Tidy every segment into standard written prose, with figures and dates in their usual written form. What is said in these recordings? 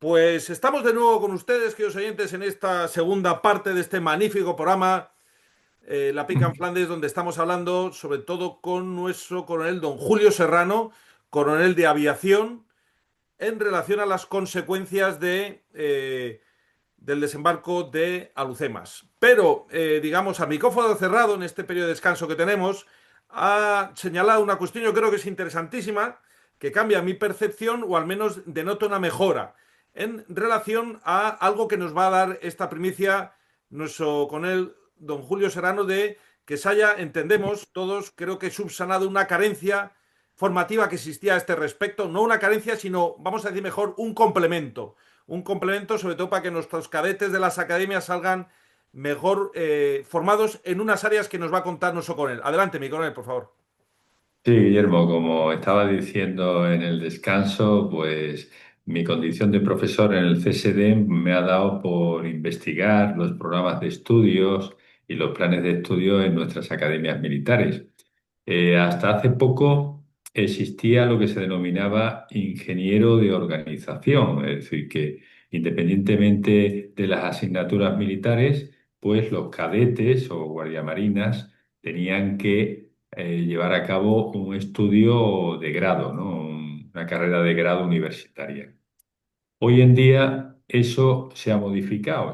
Pues estamos de nuevo con ustedes, queridos oyentes, en esta segunda parte de este magnífico programa, La Pica en Flandes, donde estamos hablando sobre todo con nuestro coronel don Julio Serrano, coronel de aviación, en relación a las consecuencias del desembarco de Alucemas. Pero, digamos, a micrófono cerrado, en este periodo de descanso que tenemos, ha señalado una cuestión, yo creo que es interesantísima, que cambia mi percepción o al menos denota una mejora en relación a algo que nos va a dar esta primicia nuestro con él, don Julio Serrano, de que se haya, entendemos todos, creo que subsanado una carencia formativa que existía a este respecto, no una carencia, sino, vamos a decir mejor, un complemento sobre todo para que nuestros cadetes de las academias salgan mejor formados en unas áreas que nos va a contar nuestro coronel. Adelante, mi coronel, por favor. Sí, Guillermo, como estaba diciendo en el descanso, pues mi condición de profesor en el CSD me ha dado por investigar los programas de estudios y los planes de estudio en nuestras academias militares. Hasta hace poco existía lo que se denominaba ingeniero de organización, es decir, que independientemente de las asignaturas militares, pues los cadetes o guardiamarinas tenían que llevar a cabo un estudio de grado, ¿no? Una carrera de grado universitaria. Hoy en día eso se ha modificado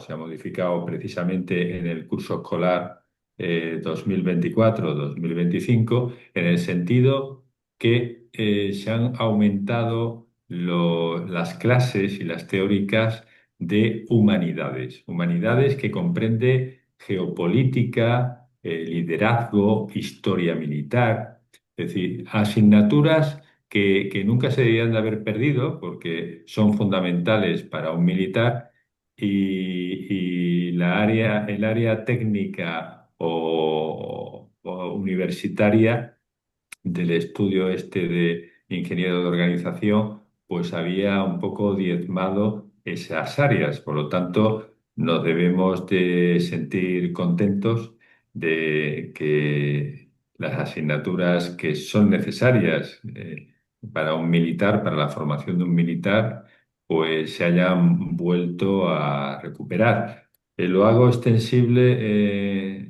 precisamente en el curso escolar 2024-2025, en el sentido que se han aumentado las clases y las teóricas de humanidades, humanidades que comprende geopolítica, liderazgo, historia militar, es decir, asignaturas que nunca se deberían de haber perdido porque son fundamentales para un militar y el área técnica o universitaria del estudio este de ingeniero de organización, pues había un poco diezmado esas áreas. Por lo tanto, nos debemos de sentir contentos de que las asignaturas que son necesarias para un militar, para la formación de un militar, pues se hayan vuelto a recuperar. Lo hago extensible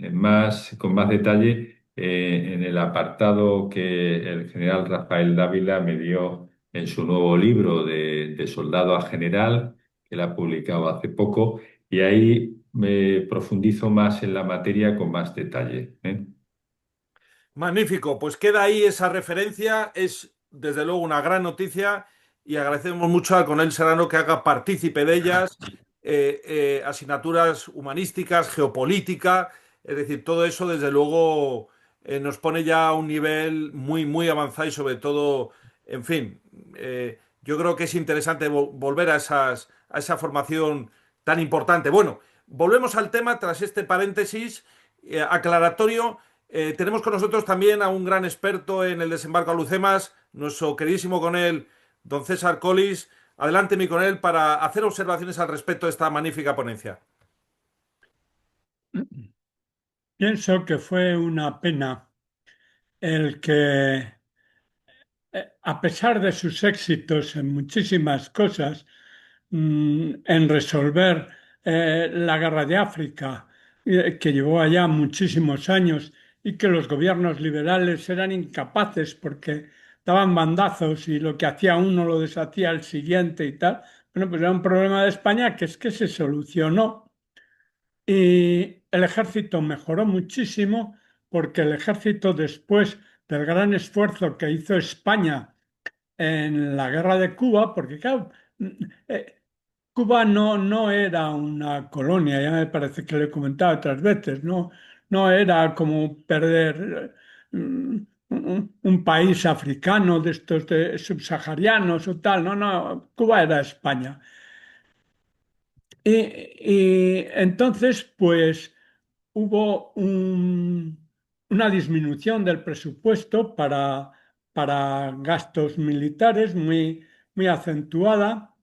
con más detalle en el apartado que el general Rafael Dávila me dio en su nuevo libro de Soldado a General, que él ha publicado hace poco, y ahí me profundizo más en la materia con más detalle, ¿eh? Magnífico, pues queda ahí esa referencia, es desde luego una gran noticia y agradecemos mucho al coronel Serrano que haga partícipe de ellas, asignaturas humanísticas, geopolítica, es decir, todo eso desde luego nos pone ya a un nivel muy, muy avanzado y sobre todo, en fin, yo creo que es interesante volver a esa formación tan importante. Bueno, volvemos al tema tras este paréntesis aclaratorio. Tenemos con nosotros también a un gran experto en el desembarco a Lucemas, nuestro queridísimo coronel, don César Colis. Adelante, mi coronel, para hacer observaciones al respecto de esta magnífica ponencia. Pienso que fue una pena el que, a pesar de sus éxitos en muchísimas cosas, en resolver la guerra de África, que llevó allá muchísimos años y que los gobiernos liberales eran incapaces porque daban bandazos y lo que hacía uno lo deshacía el siguiente y tal. Bueno, pues era un problema de España que es que se solucionó y el ejército mejoró muchísimo porque el ejército, después del gran esfuerzo que hizo España en la guerra de Cuba, porque claro, eh, Cuba no era una colonia, ya me parece que lo he comentado otras veces, no era como perder un país africano de estos subsaharianos o tal, no, Cuba era España. Y entonces, pues hubo una disminución del presupuesto para gastos militares muy acentuada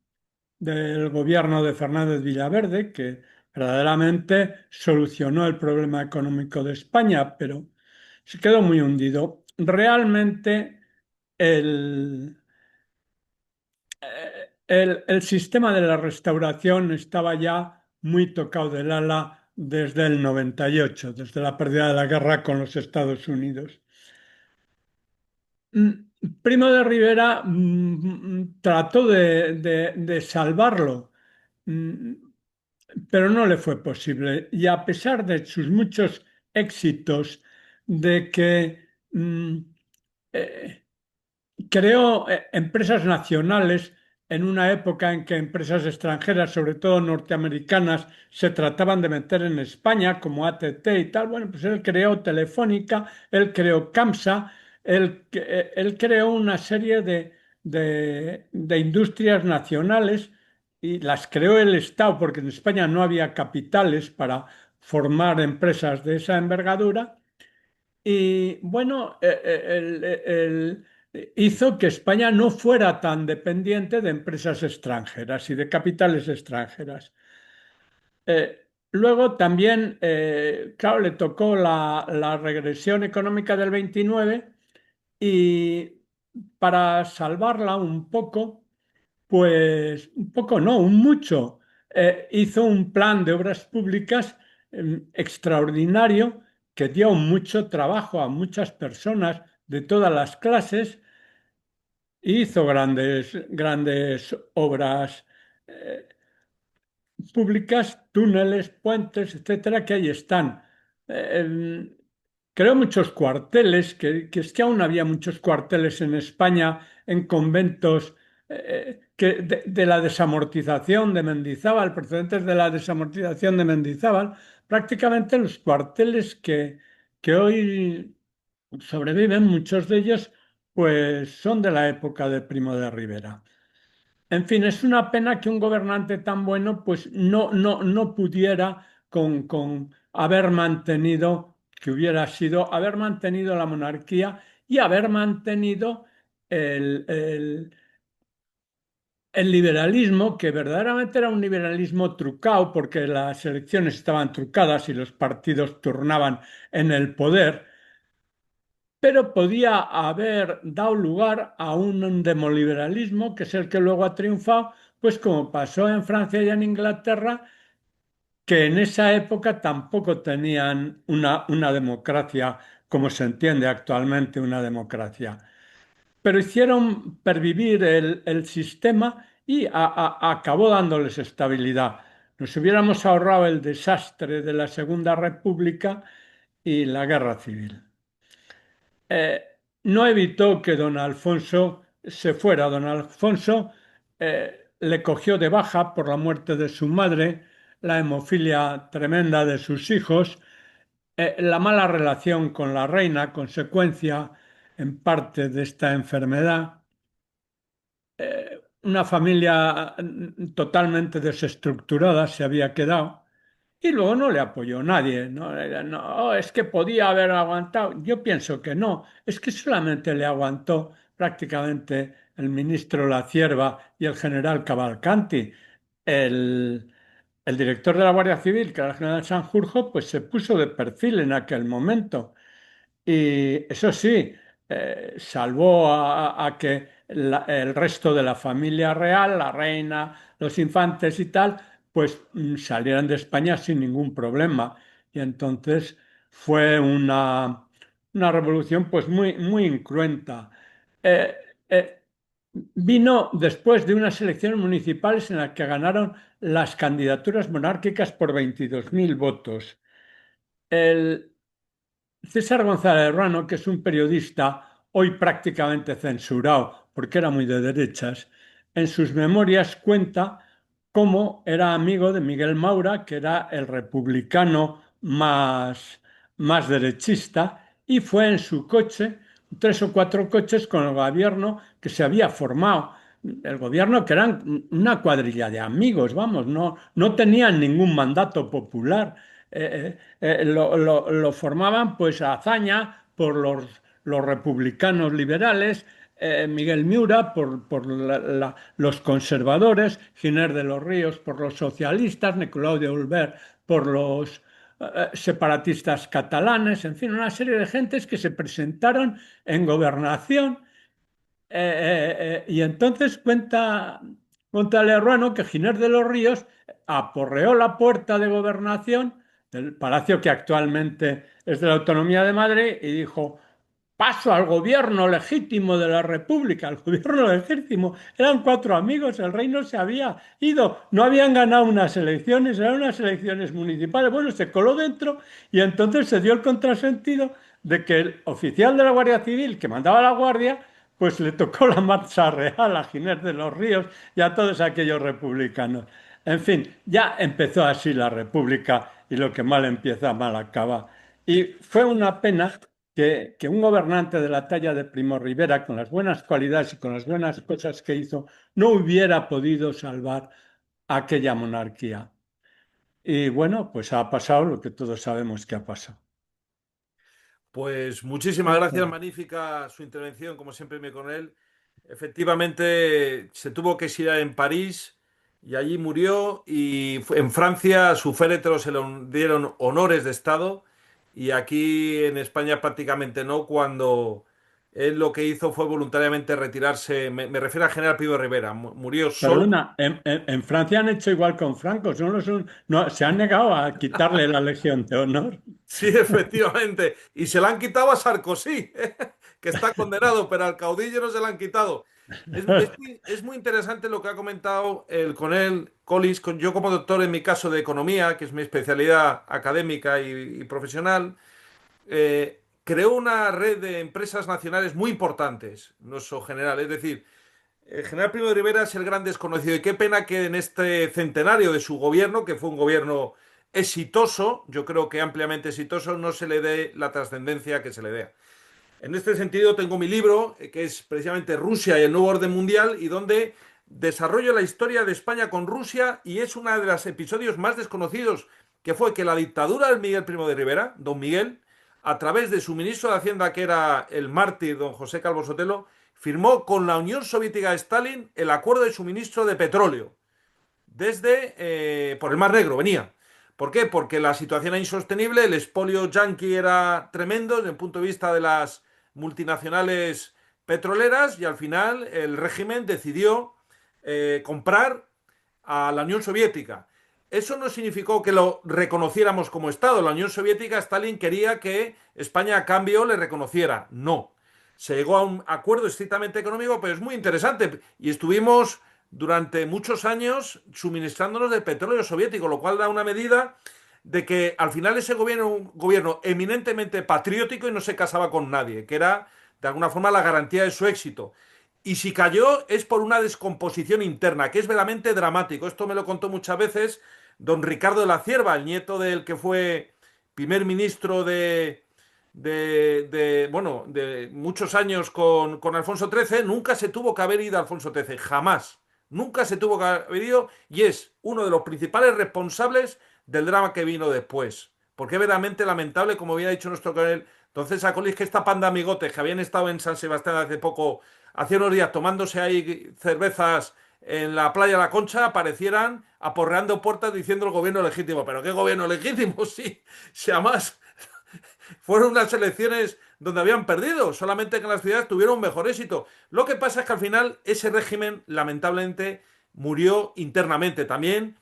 del gobierno de Fernández Villaverde, que verdaderamente solucionó el problema económico de España, pero se quedó muy hundido. Realmente el, el sistema de la restauración estaba ya muy tocado del ala desde el 98, desde la pérdida de la guerra con los Estados Unidos. Primo de Rivera trató de salvarlo, mm, pero no le fue posible. Y a pesar de sus muchos éxitos, de que eh, creó empresas nacionales en una época en que empresas extranjeras, sobre todo norteamericanas, se trataban de meter en España, como AT&T y tal. Bueno, pues él creó Telefónica, él creó CAMSA, él creó una serie de industrias nacionales y las creó el Estado, porque en España no había capitales para formar empresas de esa envergadura. Y bueno, hizo que España no fuera tan dependiente de empresas extranjeras y de capitales extranjeras. Luego también, claro, le tocó la regresión económica del 29 y para salvarla un poco, pues un poco no, un mucho. Hizo un plan de obras públicas extraordinario que dio mucho trabajo a muchas personas de todas las clases e hizo grandes obras públicas, túneles, puentes, etcétera, que ahí están. Eh, Creo muchos cuarteles, que es que aún había muchos cuarteles en España, en conventos, de la desamortización de Mendizábal, procedentes de la desamortización de Mendizábal, prácticamente los cuarteles que hoy sobreviven, muchos de ellos, pues son de la época de Primo de Rivera. En fin, es una pena que un gobernante tan bueno pues no pudiera con haber mantenido, que hubiera sido haber mantenido la monarquía y haber mantenido el, el- el liberalismo, que verdaderamente era un liberalismo trucado, porque las elecciones estaban trucadas y los partidos turnaban en el poder, pero podía haber dado lugar a un demoliberalismo, que es el que luego ha triunfado, pues como pasó en Francia y en Inglaterra, que en esa época tampoco tenían una democracia como se entiende actualmente una democracia. Pero hicieron pervivir el sistema y acabó dándoles estabilidad. Nos hubiéramos ahorrado el desastre de la Segunda República y la Guerra Civil. eh, no evitó que don Alfonso se fuera. Don Alfonso le cogió de baja por la muerte de su madre, la hemofilia tremenda de sus hijos, la mala relación con la reina, consecuencia en parte de esta enfermedad, una familia totalmente desestructurada se había quedado. Y luego no le apoyó nadie, ¿no? No, "Oh, es que podía haber aguantado". Yo pienso que no, es que solamente le aguantó prácticamente el ministro La Cierva y el general Cavalcanti. El, el director de la Guardia Civil, que era el general Sanjurjo, pues se puso de perfil en aquel momento. Y eso sí, salvó a que el resto de la familia real, la reina, los infantes y tal, pues salieran de España sin ningún problema. Y entonces fue una revolución pues muy incruenta. Eh, eh, Vino después de unas elecciones municipales en las que ganaron las candidaturas monárquicas por 22.000 votos. El, César González Ruano, que es un periodista hoy prácticamente censurado porque era muy de derechas, en sus memorias cuenta cómo era amigo de Miguel Maura, que era el republicano más derechista, y fue en su coche, tres o cuatro coches con el gobierno que se había formado. El gobierno que eran una cuadrilla de amigos, vamos, no tenían ningún mandato popular. Lo formaban pues a hazaña por los republicanos liberales, Miguel Miura por los conservadores, Giner de los Ríos por los socialistas, Nicolau de Hulbert por los separatistas catalanes, en fin, una serie de gentes que se presentaron en gobernación y entonces Montelerruano que Ginés de los Ríos aporreó la puerta de gobernación del palacio que actualmente es de la Autonomía de Madrid y dijo: paso al gobierno legítimo de la República. El gobierno legítimo eran cuatro amigos, el rey no se había ido, no habían ganado unas elecciones, eran unas elecciones municipales. Bueno, se coló dentro y entonces se dio el contrasentido de que el oficial de la Guardia Civil que mandaba la guardia, pues le tocó la marcha real a Ginés de los Ríos y a todos aquellos republicanos. En fin, ya empezó así la República y lo que mal empieza, mal acaba. Y fue una pena que un gobernante de la talla de Primo Rivera, con las buenas cualidades y con las buenas cosas que hizo, no hubiera podido salvar aquella monarquía. Y bueno, pues ha pasado lo que todos sabemos que ha pasado. Pues muchísimas gracias, magnífica su intervención, como siempre, mi coronel. Efectivamente, se tuvo que exiliar en París y allí murió. Y en Francia a su féretro se le dieron honores de Estado y aquí en España prácticamente no, cuando él lo que hizo fue voluntariamente retirarse. Me refiero al general Primo Rivera, murió solo. Perdona, en Francia han hecho igual con Franco, no, se han negado a quitarle la Legión de Honor. Sí, efectivamente. Y se la han quitado a Sarkozy, que está condenado, pero al caudillo no se la han quitado. Es muy interesante lo que ha comentado el coronel Collis. Yo como doctor en mi caso de economía, que es mi especialidad académica y profesional, creó una red de empresas nacionales muy importantes, nuestro general. Es decir, el general Primo de Rivera es el gran desconocido y qué pena que en este centenario de su gobierno, que fue un gobierno exitoso, yo creo que ampliamente exitoso, no se le dé la trascendencia que se le dé. En este sentido, tengo mi libro, que es precisamente Rusia y el nuevo orden mundial, y donde desarrollo la historia de España con Rusia, y es uno de los episodios más desconocidos, que fue que la dictadura del Miguel Primo de Rivera, don Miguel, a través de su ministro de Hacienda, que era el mártir don José Calvo Sotelo, firmó con la Unión Soviética de Stalin el acuerdo de suministro de petróleo desde por el Mar Negro venía. ¿Por qué? Porque la situación era insostenible, el expolio yanqui era tremendo desde el punto de vista de las multinacionales petroleras y al final el régimen decidió comprar a la Unión Soviética. Eso no significó que lo reconociéramos como Estado. La Unión Soviética, Stalin quería que España a cambio le reconociera. No. Se llegó a un acuerdo estrictamente económico, pero es muy interesante. Y estuvimos durante muchos años suministrándonos de petróleo soviético, lo cual da una medida de que al final ese gobierno era un gobierno eminentemente patriótico y no se casaba con nadie, que era de alguna forma la garantía de su éxito. Y si cayó es por una descomposición interna, que es verdaderamente dramático. Esto me lo contó muchas veces don Ricardo de la Cierva, el nieto del que fue primer ministro bueno, de muchos años con Alfonso XIII. Nunca se tuvo que haber ido Alfonso XIII, jamás. Nunca se tuvo que haber ido y es uno de los principales responsables del drama que vino después. Porque es verdaderamente lamentable, como había dicho nuestro coronel. Entonces, acolis que esta panda de amigotes que habían estado en San Sebastián hace poco, hace unos días, tomándose ahí cervezas en la playa La Concha, aparecieran aporreando puertas diciendo el gobierno legítimo. ¿Pero qué gobierno legítimo? Sí, si además fueron unas elecciones donde habían perdido, solamente que en las ciudades tuvieron mejor éxito. Lo que pasa es que al final ese régimen, lamentablemente, murió internamente. También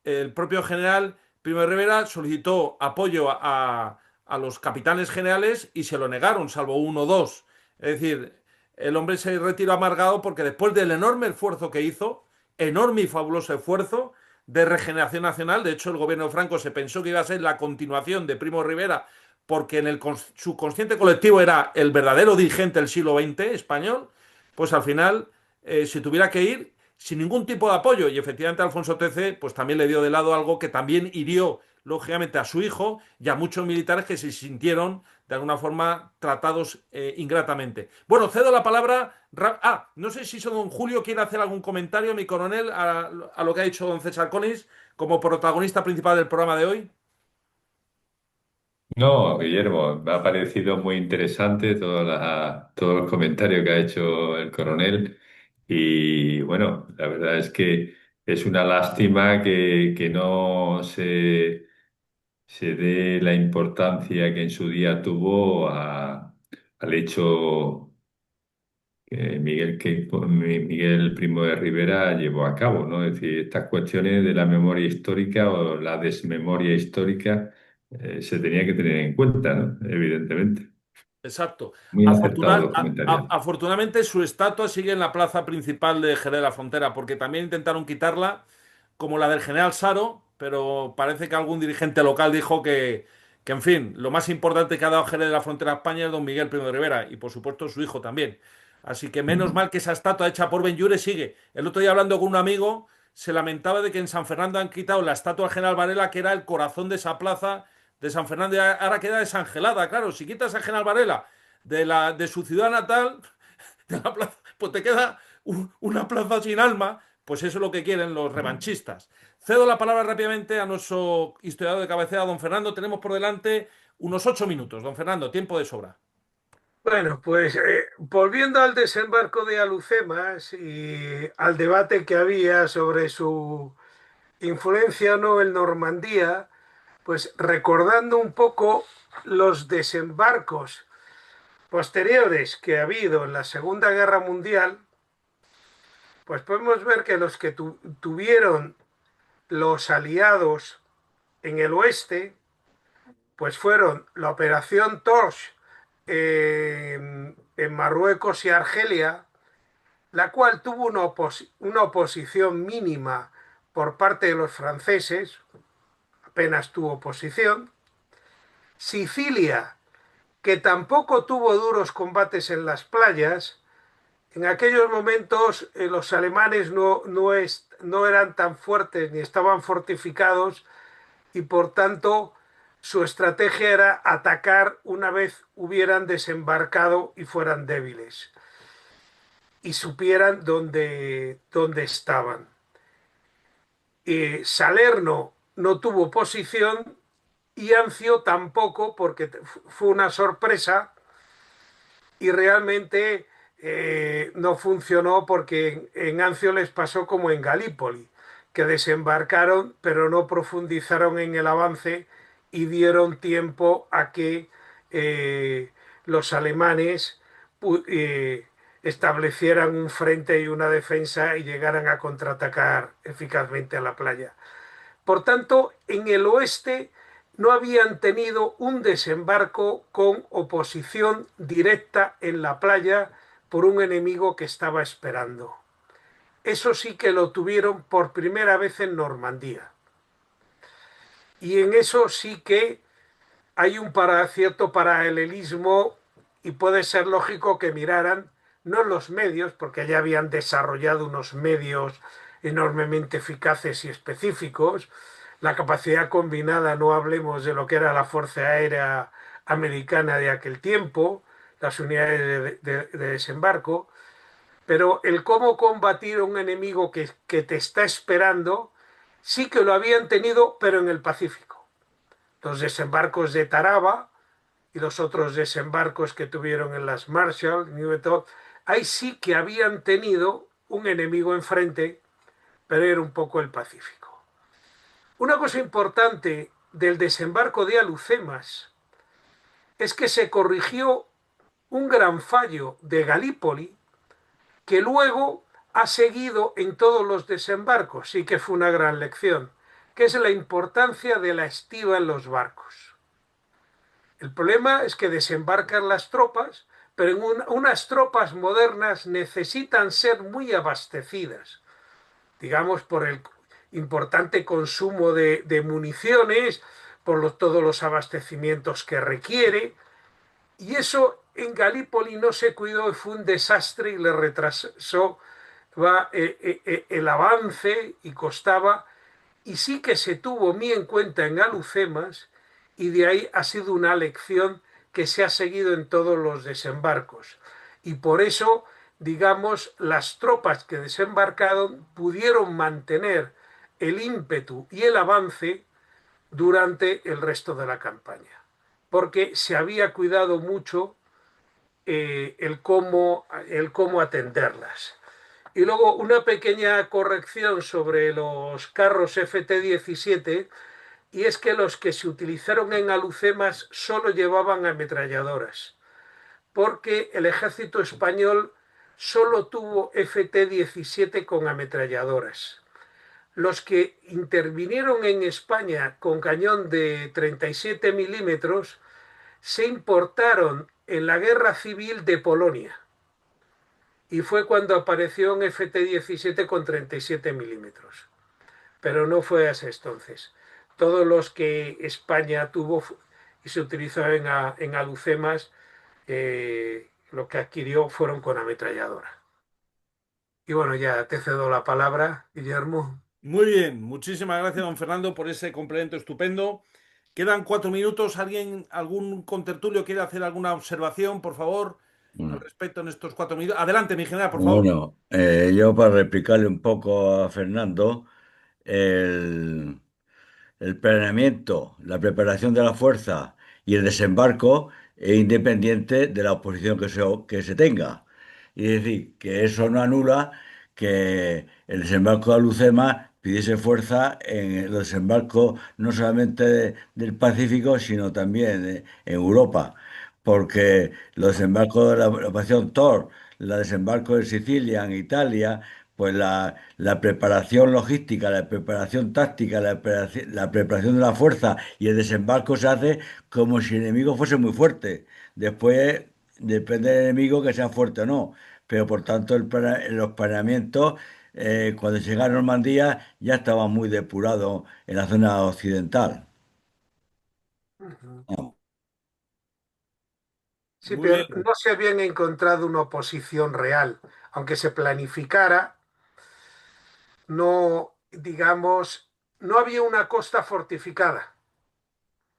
el propio general Primo de Rivera solicitó apoyo a los capitanes generales y se lo negaron, salvo uno o dos. Es decir, el hombre se retiró amargado porque después del enorme esfuerzo que hizo, enorme y fabuloso esfuerzo de regeneración nacional, de hecho el gobierno de Franco se pensó que iba a ser la continuación de Primo de Rivera porque en el subconsciente colectivo era el verdadero dirigente del siglo XX español, pues al final se tuviera que ir sin ningún tipo de apoyo. Y efectivamente Alfonso XIII pues también le dio de lado algo que también hirió lógicamente a su hijo y a muchos militares que se sintieron de alguna forma tratados ingratamente. Bueno, cedo la palabra. No sé si don Julio quiere hacer algún comentario, mi coronel, a lo que ha dicho don César Collins como protagonista principal del programa de hoy. No, Guillermo, me ha parecido muy interesante todos los comentarios que ha hecho el coronel y bueno, la verdad es que es una lástima que no se dé la importancia que en su día tuvo al hecho Miguel Primo de Rivera llevó a cabo, ¿no? Es decir, estas cuestiones de la memoria histórica o la desmemoria histórica se tenía que tener en cuenta, ¿no? Evidentemente. Exacto. Muy acertados los comentarios. Afortunadamente su estatua sigue en la plaza principal de Jerez de la Frontera, porque también intentaron quitarla, como la del general Saro, pero parece que algún dirigente local dijo que, en fin, lo más importante que ha dado Jerez de la Frontera a España es don Miguel Primo de Rivera, y por supuesto su hijo también. Así que menos Ujú. mal que esa estatua hecha por Benlliure sigue. El otro día hablando con un amigo, se lamentaba de que en San Fernando han quitado la estatua del general Varela, que era el corazón de esa plaza de San Fernando, y ahora queda desangelada. Claro, si quitas a General Varela de su ciudad natal, de la plaza, pues te queda una plaza sin alma. Pues eso es lo que quieren los revanchistas. Cedo la palabra rápidamente a nuestro historiador de cabecera, don Fernando. Tenemos por delante unos 8 minutos. Don Fernando, tiempo de sobra. Bueno, pues volviendo al desembarco de Alhucemas y al debate que había sobre su influencia o no en Normandía, pues recordando un poco los desembarcos posteriores que ha habido en la Segunda Guerra Mundial, pues podemos ver que los que tuvieron los aliados en el oeste, pues fueron la Operación Torch en Marruecos y Argelia, la cual tuvo una oposición mínima por parte de los franceses, apenas tuvo oposición. Sicilia, que tampoco tuvo duros combates en las playas. En aquellos momentos los alemanes no eran tan fuertes ni estaban fortificados y por tanto su estrategia era atacar una vez hubieran desembarcado y fueran débiles y supieran dónde estaban. Salerno no tuvo posición y Anzio tampoco, porque fue una sorpresa y realmente no funcionó porque en Anzio les pasó como en Galípoli, que desembarcaron pero no profundizaron en el avance y dieron tiempo a que los alemanes establecieran un frente y una defensa y llegaran a contraatacar eficazmente a la playa. Por tanto, en el oeste no habían tenido un desembarco con oposición directa en la playa por un enemigo que estaba esperando. Eso sí que lo tuvieron por primera vez en Normandía. Y en eso sí que hay un cierto paralelismo y puede ser lógico que miraran no los medios, porque ya habían desarrollado unos medios enormemente eficaces y específicos, la capacidad combinada, no hablemos de lo que era la Fuerza Aérea Americana de aquel tiempo, las unidades de desembarco, pero el cómo combatir a un enemigo que te está esperando, sí que lo habían tenido, pero en el Pacífico. Los desembarcos de Taraba y los otros desembarcos que tuvieron en las Marshall, ahí sí que habían tenido un enemigo enfrente, pero era un poco el Pacífico. Una cosa importante del desembarco de Alhucemas es que se corrigió un gran fallo de Galípoli que luego ha seguido en todos los desembarcos, sí que fue una gran lección, que es la importancia de la estiba en los barcos. El problema es que desembarcan las tropas, pero unas tropas modernas necesitan ser muy abastecidas, digamos, por el importante consumo de municiones, por todos los abastecimientos que requiere, y eso en Galípoli no se cuidó y fue un desastre y le retrasó el avance y costaba, y sí que se tuvo muy en cuenta en Alhucemas, y de ahí ha sido una lección que se ha seguido en todos los desembarcos. Y por eso, digamos, las tropas que desembarcaron pudieron mantener el ímpetu y el avance durante el resto de la campaña, porque se había cuidado mucho el cómo atenderlas. Y luego una pequeña corrección sobre los carros FT-17, y es que los que se utilizaron en Alhucemas solo llevaban ametralladoras, porque el ejército español solo tuvo FT-17 con ametralladoras. Los que intervinieron en España con cañón de 37 milímetros se importaron en la guerra civil de Polonia. Y fue cuando apareció un FT-17 con 37 milímetros. Pero no fue hasta entonces. Todos los que España tuvo y se utilizó en Alucemas, lo que adquirió fueron con ametralladora. Y bueno, ya te cedo la palabra, Guillermo. Muy bien, muchísimas gracias, don Fernando, por ese complemento estupendo. Quedan 4 minutos. ¿Alguien, algún contertulio quiere hacer alguna observación, por favor, al Mm. respecto en estos 4 minutos? Adelante, mi general, por favor. Bueno, yo para replicarle un poco a Fernando, el, el planeamiento, la preparación de la fuerza y el desembarco es independiente de la oposición que se tenga. Y es decir, que eso no anula que el desembarco de Alucemas pidiese fuerza en los desembarcos no solamente del Pacífico, sino también en Europa. Porque los desembarcos de la operación Thor, la desembarco de Sicilia en Italia, pues la preparación logística, la preparación táctica, la preparación de la fuerza y el desembarco se hace como si el enemigo fuese muy fuerte. Después depende del enemigo que sea fuerte o no. Pero por tanto los planeamientos, cuando llega a Normandía, ya estaba muy depurado en la zona occidental. Ah, Sí, Muy pero bien. no se habían encontrado una oposición real. Aunque se planificara, no, digamos, no había una costa fortificada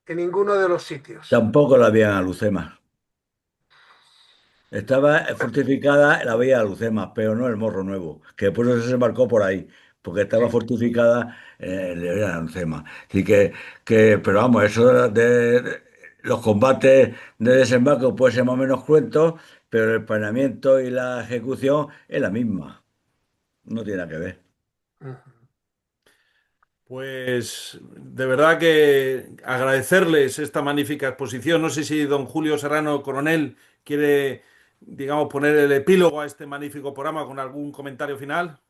en ninguno de los sitios. Tampoco la había en Alucemas. Estaba fortificada la vía de Alucemas, pero no el Morro Nuevo, que por eso se embarcó por ahí, porque estaba Sí. fortificada la vía de Alucemas. Así pero vamos, eso de los combates de desembarco puede ser más o menos cruentos, pero el planeamiento y la ejecución es la misma, no tiene nada que ver. Ujú. Pues de verdad que agradecerles esta magnífica exposición. No sé si don Julio Serrano, coronel, quiere, digamos, poner el epílogo a este magnífico programa con algún comentario final.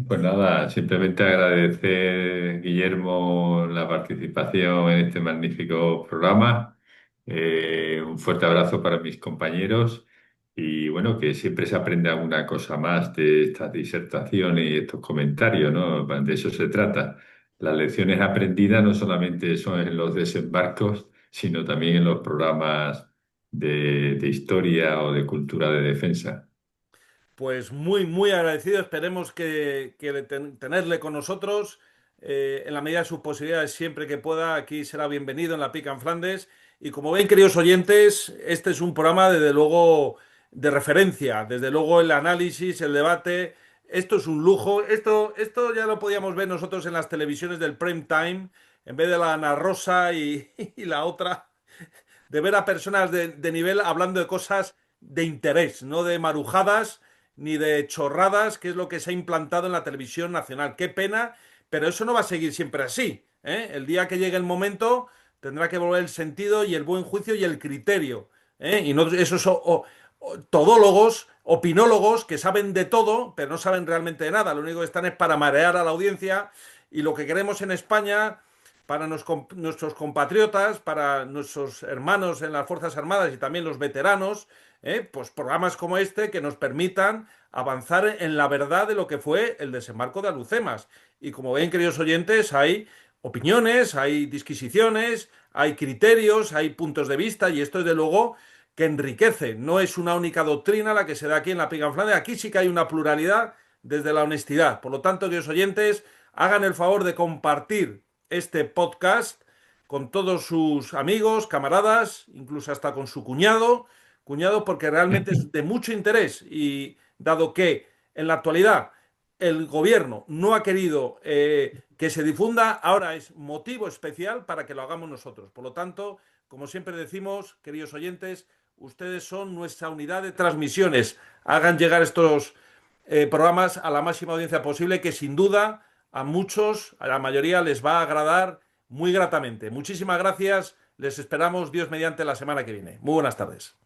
Pues nada, simplemente agradecer, Guillermo, la participación en este magnífico programa. Un fuerte abrazo para mis compañeros y bueno, que siempre se aprende alguna cosa más de estas disertaciones y estos comentarios, ¿no? De eso se trata. Las lecciones aprendidas no solamente son en los desembarcos, sino también en los programas de historia o de cultura de defensa. Pues muy, muy agradecido. Esperemos que tenerle con nosotros en la medida de sus posibilidades siempre que pueda. Aquí será bienvenido en la Pica en Flandes. Y como ven, queridos oyentes, este es un programa desde luego de referencia. Desde luego el análisis, el debate. Esto es un lujo. Esto ya lo podíamos ver nosotros en las televisiones del prime time, en vez de la Ana Rosa y la otra, de ver a personas de nivel hablando de cosas de interés, no de marujadas ni de chorradas, que es lo que se ha implantado en la televisión nacional. Qué pena, pero eso no va a seguir siempre así, ¿eh? El día que llegue el momento tendrá que volver el sentido y el buen juicio y el criterio, ¿eh? Y no esos todólogos, opinólogos que saben de todo, pero no saben realmente de nada. Lo único que están es para marear a la audiencia y lo que queremos en España para nuestros compatriotas, para nuestros hermanos en las Fuerzas Armadas y también los veteranos, pues programas como este que nos permitan avanzar en la verdad de lo que fue el desembarco de Alucemas. Y como ven, queridos oyentes, hay opiniones, hay disquisiciones, hay criterios, hay puntos de vista y esto desde luego que enriquece. No es una única doctrina la que se da aquí en la Pica en Flandes. Aquí sí que hay una pluralidad desde la honestidad. Por lo tanto, queridos oyentes, hagan el favor de compartir este podcast con todos sus amigos, camaradas, incluso hasta con su cuñado porque realmente es de mucho interés y dado que en la actualidad el gobierno no ha querido que se difunda, ahora es motivo especial para que lo hagamos nosotros. Por lo tanto, como siempre decimos, queridos oyentes, ustedes son nuestra unidad de transmisiones. Hagan llegar estos programas a la máxima audiencia posible, que sin duda a muchos, a la mayoría, les va a agradar muy gratamente. Muchísimas gracias. Les esperamos, Dios mediante, la semana que viene. Muy buenas tardes.